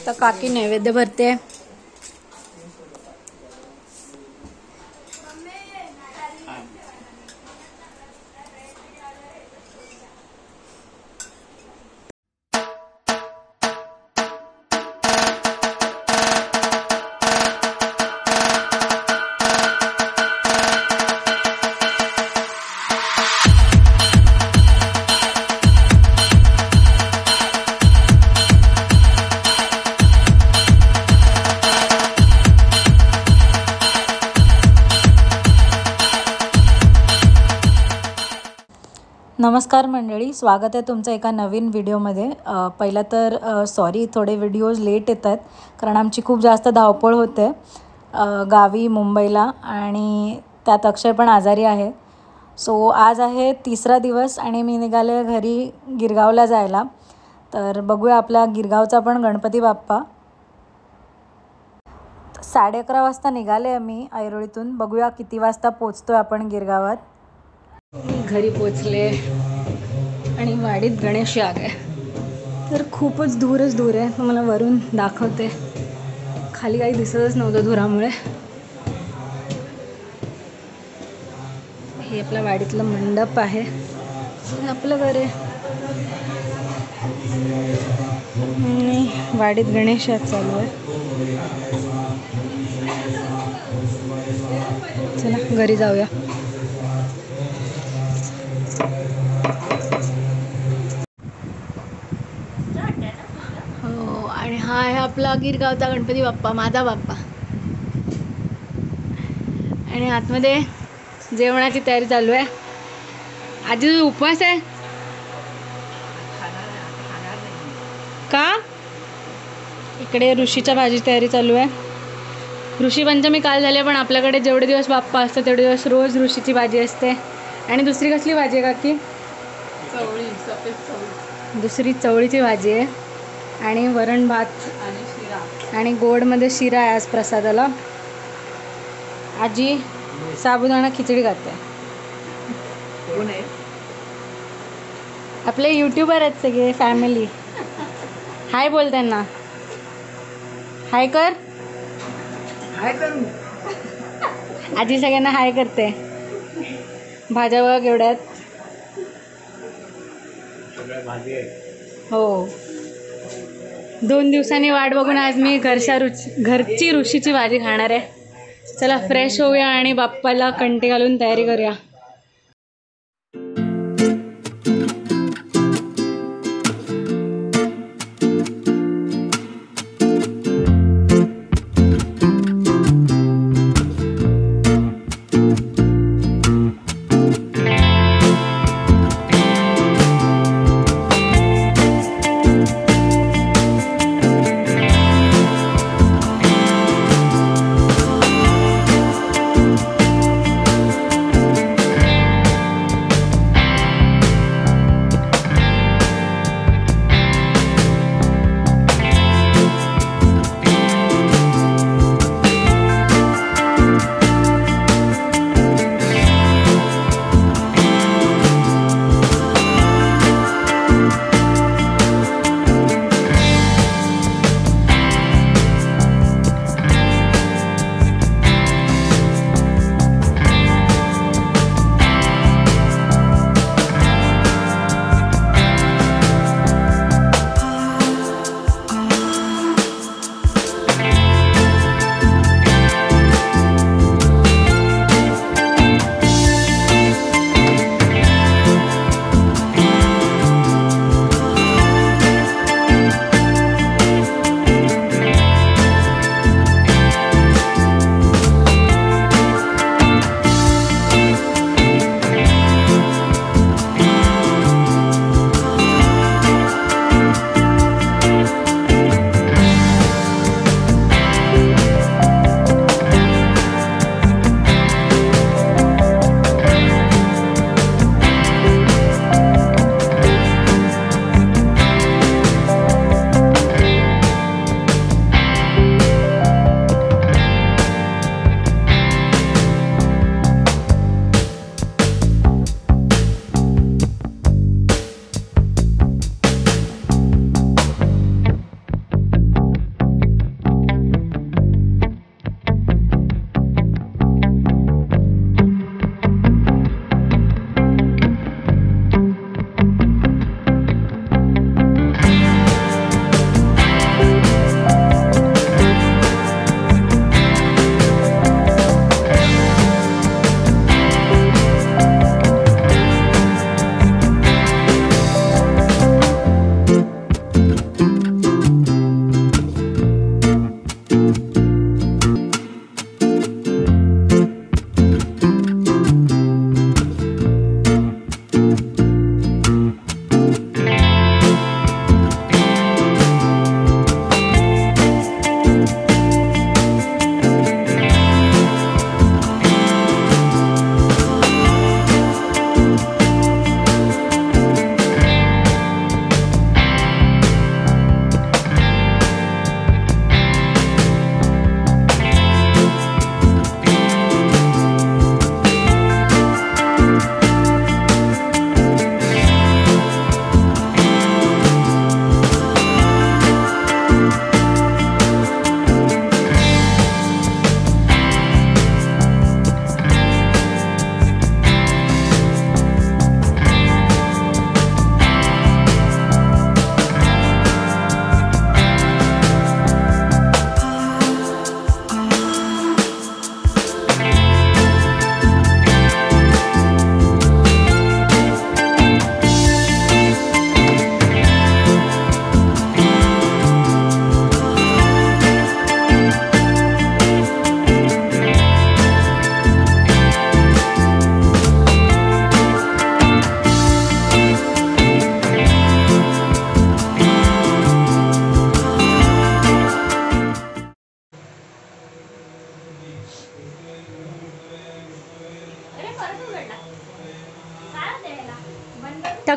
तर काकी नैवेद्य भरते. नमस्कार मंडळी, स्वागत आहे तुमचं एका नवीन व्हिडिओमध्ये. पहिलं तर सॉरी, थोडे व्हिडिओज लेट येत आहेत कारण आमची खूप जास्त धावपळ होते गावी मुंबईला, आणि त्यात अक्षय पण आजारी आहे. सो आज आहे तिसरा दिवस आणि मी निघाले घरी गिरगावला जायला. तर बघूया आपला गिरगावचा पण गणपती बाप्पा. 11:30 वाजता निघाले आम्ही ऐरोळीतून. बघूया किती वाजता पोचतो आपण गिरगावात. घरी पोचले आणि वाडीत गणेश याग आहे. तर खूपच दूर आहे. तुम्हाला वरून दाखवते. खाली काही दिसतच नव्हतं धुरामुळे. हे आपल्या वाडीतलं मंडप आहे. आपलं घर आहे आणि वाडीत गणेश याग चालू आहे. चला घरी जाऊया. आणि हा आहे आपला गिरगावचा गणपती बाप्पा, माझा बाप्पा. आणि आतमध्ये जेवणाची तयारी चालू आहे. आजी तुझा उपवास आहे का? इकडे ऋषीच्या भाजी तयारी चालू आहे. ऋषी पंचमी काल झाली, पण आपल्याकडे जेवढे दिवस बाप्पा असतात तेवढे दिवस रोज ऋषीची भाजी असते. आणि दुसरी कसली भाजी आहे काकी? चवळी, सफेद चवळी. दुसरी चवळीची भाजी आहे. आणि वरण भात आणि शिरा आणि गोडमध्ये शिरा आहे आज प्रसादाला. आजी साबुदाणा खिचडी खाते. कोण आहे? आपले यूट्यूबर आहेत सगळे फॅमिली. हाय बोल त्यांना. हाय कर. काय करू? आजी सगळ्यांना हाय करते. भाज्या बघा केवढ्या आहेत. हो, 2 दिवसांनी वाट बघून आज मी घरची ऋषीची भाजी खाणार आहे. चला फ्रेश होऊया आणि बाप्पाला कंटी घालून तयारी करूया.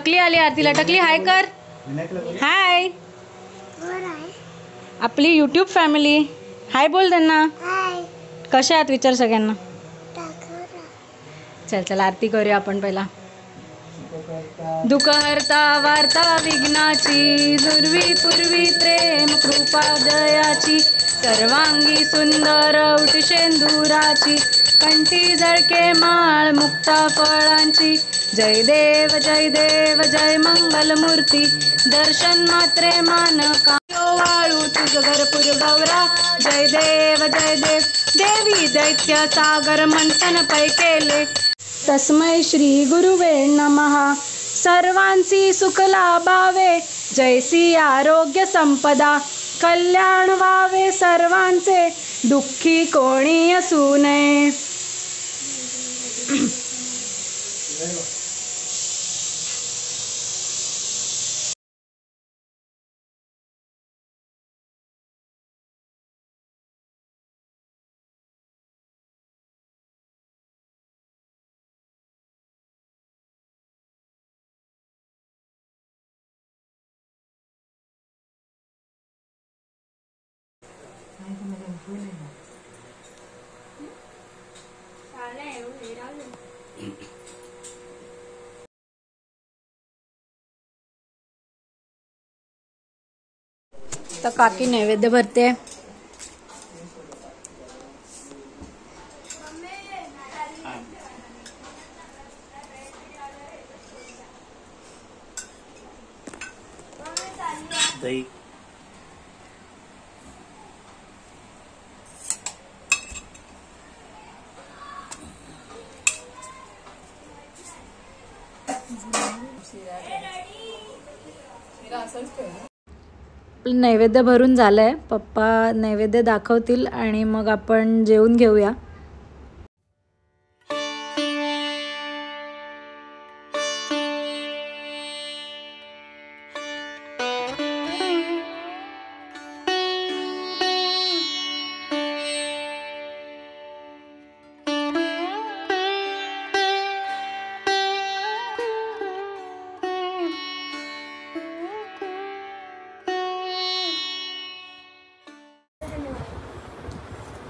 टकली आली आरतीला. टकली हाय कर. हाय. आपली यूट्यूब फॅमिली हाय बोल त्यांना. कशा आहात विचार सगळ्यांना. चल चल आरती करूया आपण पहिला. दुःख हरता वार्ता विघ्नाची, दुर्वी पूर्वी प्रेम कृपा जयाची, सर्वांगी सुंदर उठशेंदुराची, कंठी झळके माळ मुक्ता फळांची. जय देव जय मंगलमूर्ती, दर्शन मात्रे मान कायो वाळू तुझ घरपुर गौरा. जय देव देवी दैत्य सागर मंथन पै केले, तस्मै श्री गुरुवे नमः. सर्वांची सुख लाभावे, जयसी आरोग्य संपदा, कल्याण व्हावे सर्वांचे, दुःखी कोणी असू नये. तर काकी नैवेद्य भरते. दही नैवेद्य भरून झालंय. पप्पा नैवेद्य दाखवतील आणि मग आपण जेवून घेऊया.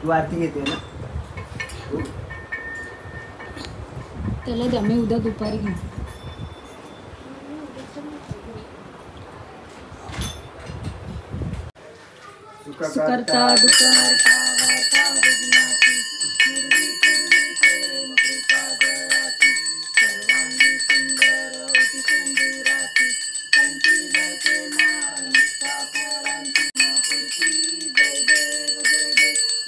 तू आरती घेते ना. त्याला द्या, मी उद्या दुपारी घेईन. सुकर्ता दुःखहर्ता वार्ता विघ्नाची, निर्वी पूर्वी प्रेम कृपा जयाची, सर्वांगी सुंदर उठशेंदुराची, कंठी झळके माळ मुक्ता फळांची, महापुरुषी. जय देव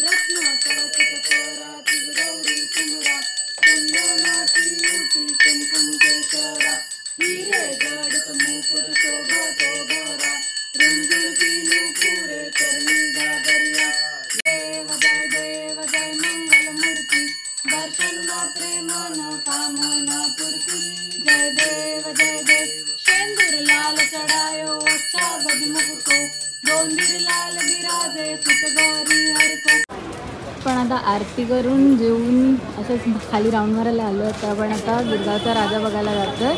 रत्नाकचित पराती गौरी कुमरा, चंदनाची उठी कुमकुम केशरा, हिरे जडित मुकुट शोभतो भरा, रुंजुळती नुपुरे चरणी घागरिया. देव जय मंगलमूर्ती, दर्शन मात्रे मन कामना पुरती. जय देव शेंदूर लाल चढायो ओच्छा गजमुखो, दोंदीर लाल बिराजे सुत गौरी हरको. पण आता आरती करून जेवून असंच खाली राऊंड मारायला आलो. तर आपण आता गिरगावचा राजा बघायला जातोय.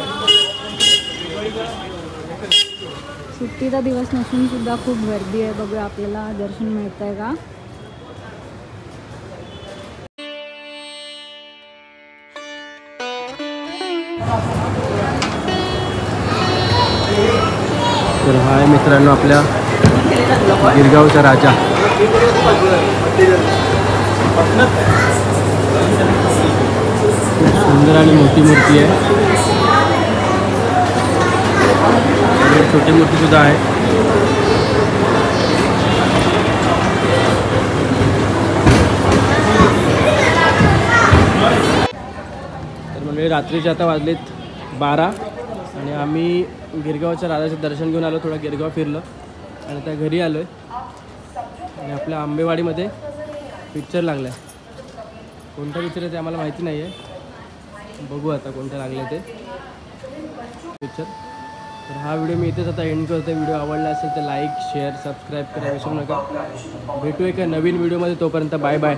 सुट्टीचा दिवस नसून सुद्धा खूप गर्दी आहे. बघूया आपल्याला दर्शन मिळत आहे का. तर हा आहे मित्रांनो आपल्या गिरगावचा राजा. सुंदर आणि मोठी मूर्ती आहे. छोटी मूर्ती सुद्धा आहे. तर म्हणजे रात्रीचे आता वाजलेत 12 आणि आम्ही गिरगावच्या राजाचं दर्शन घेऊन आलो. थोडं गिरगाव फिरलं आणि आता घरी आलो आहे. आणि आपल्या आंबेवाडीमध्ये पिक्चर लागला आहे. कोणता पिक्चर आहे ते आम्हाला माहिती नाही आहे. बघू आता कोणतं लागलं ते पिक्चर. तर हा व्हिडिओ मी इथेच आता एंड करतो. व्हिडिओ आवडला असेल तर लाईक शेअर सबस्क्राईब करा विसरू नका. भेटू एका नवीन व्हिडिओमध्ये. तोपर्यंत बाय बाय.